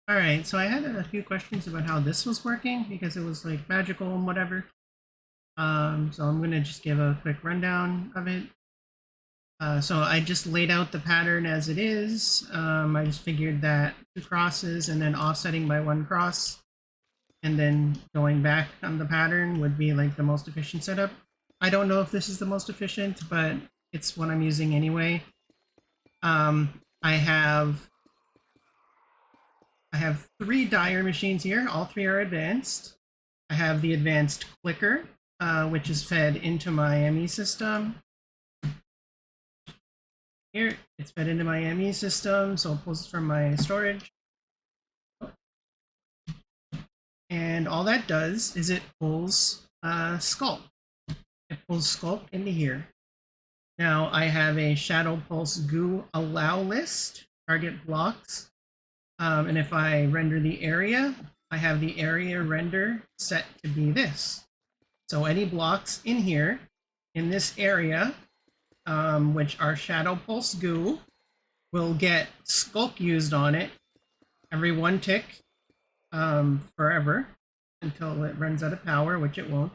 All right, so I had a few questions about how this was working because it was like magical and whatever. So I'm gonna just give a quick rundown of it. So I just laid out the pattern as it is. I just figured that two crosses and then offsetting by one cross and then going back on the pattern would be like the most efficient setup. I don't know if this is the most efficient, but it's what I'm using anyway. I have three dyer machines here. All three are advanced. I have the advanced clicker, which is fed into my ME system. Here, it's fed into my ME system, so it pulls from my storage. And all that does is it pulls Sculpt. It pulls Sculpt into here. Now I have a Shadow Pulse Goo allow list, target blocks. And if I render the area, I have the area render set to be this. So any blocks in here, in this area, which are Shadow Pulse Goo, will get Sculpt used on it every one tick forever until it runs out of power, which it won't.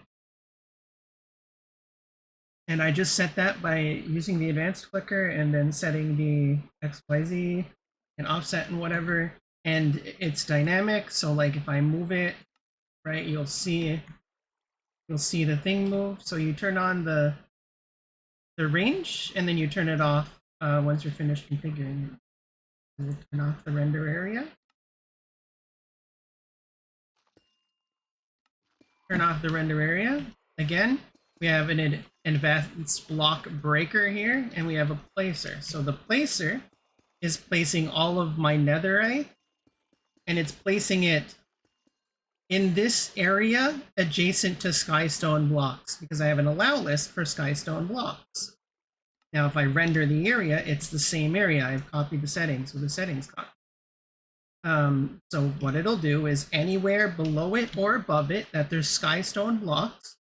And I just set that by using the advanced clicker and then setting the XYZ and offset and whatever. And it's dynamic, so like if I move it, right, you'll see the thing move. So you turn on the range and then you turn it off once you're finished configuring it. We'll turn off the render area. Turn off the render area. Again, we have an advanced block breaker here, and we have a placer. So the placer is placing all of my netherite, and it's placing it in this area adjacent to skystone blocks, because I have an allow list for skystone blocks. Now, if I render the area, it's the same area. I've copied the settings with the settings copy. So what it'll do is anywhere below it or above it that there's skystone blocks,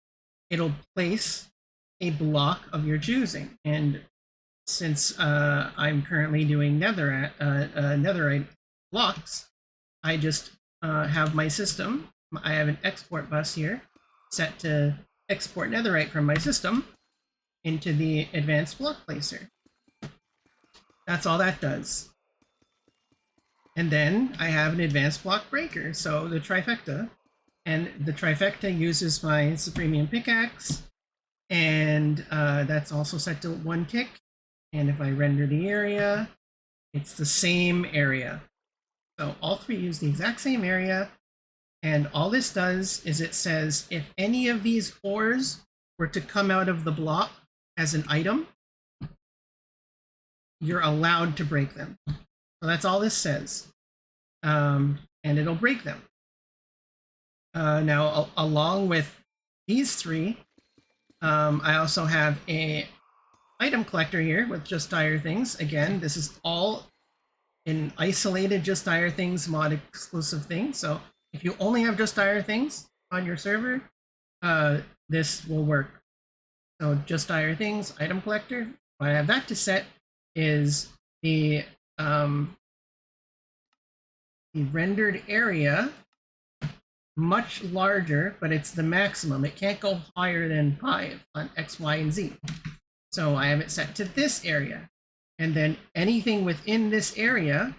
it'll place a block of your choosing. And since I'm currently doing netherite blocks, I just have my system. I have an export bus here set to export netherite from my system into the advanced block placer. That's all that does. And then I have an advanced block breaker, so the trifecta. And the trifecta uses my Supremium pickaxe, and that's also set to one tick. And if I render the area, it's the same area. So all three use the exact same area, and all this does is it says if any of these ores were to come out of the block as an item, you're allowed to break them. So that's all this says, and it'll break them. Now, along with these three, I also have a item collector here with Just Dire Things. Again, this is all an isolated Just Dire Things mod exclusive thing. So if you only have Just Dire Things on your server, this will work. So Just Dire Things, item collector. What I have that to set is the rendered area, much larger, but it's the maximum. It can't go higher than 5 on X, Y, and Z. So I have it set to this area. And then anything within this area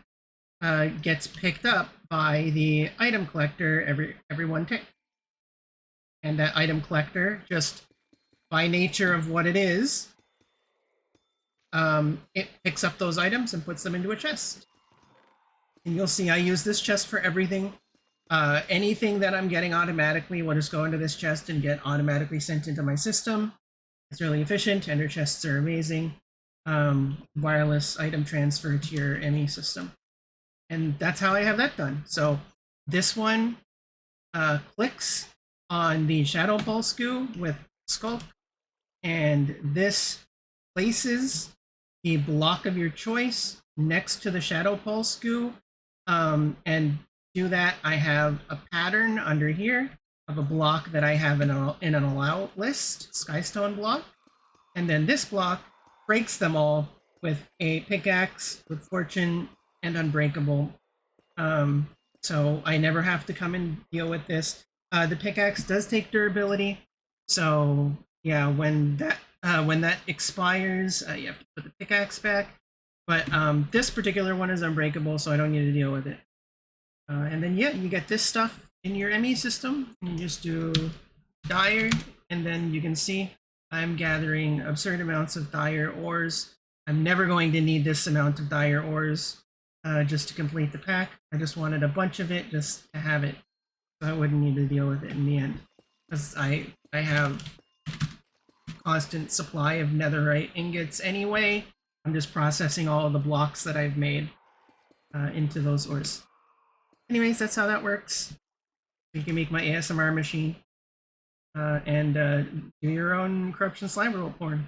gets picked up by the item collector every one tick. And that item collector, just by nature of what it is, it picks up those items and puts them into a chest. And you'll see I use this chest for everything. Anything that I'm getting automatically will just go into this chest and get automatically sent into my system. It's really efficient. Ender chests are amazing. Wireless item transfer to your ME system. And that's how I have that done. So this one clicks on the Shadow Pulse Goo with Sculpt, and this places the block of your choice next to the Shadow Pulse Goo. And do that, I have a pattern under here of a block that I have in an allow list, Skystone block. And then this block breaks them all with a pickaxe, with Fortune, and Unbreakable. so I never have to come and deal with this. The pickaxe does take durability, so yeah, when that expires, you have to put the pickaxe back. But this particular one is unbreakable, so I don't need to deal with it. And then yeah, you get this stuff in your ME system. You just do dire, and then you can see I'm gathering absurd amounts of dire ores. I'm never going to need this amount of dire ores just to complete the pack. I just wanted a bunch of it just to have it, so I wouldn't need to deal with it in the end. Because I have constant supply of netherite ingots anyway. I'm just processing all of the blocks that I've made into those ores. Anyways, that's how that works. You can make my ASMR machine and do your own corruption slime roll porn.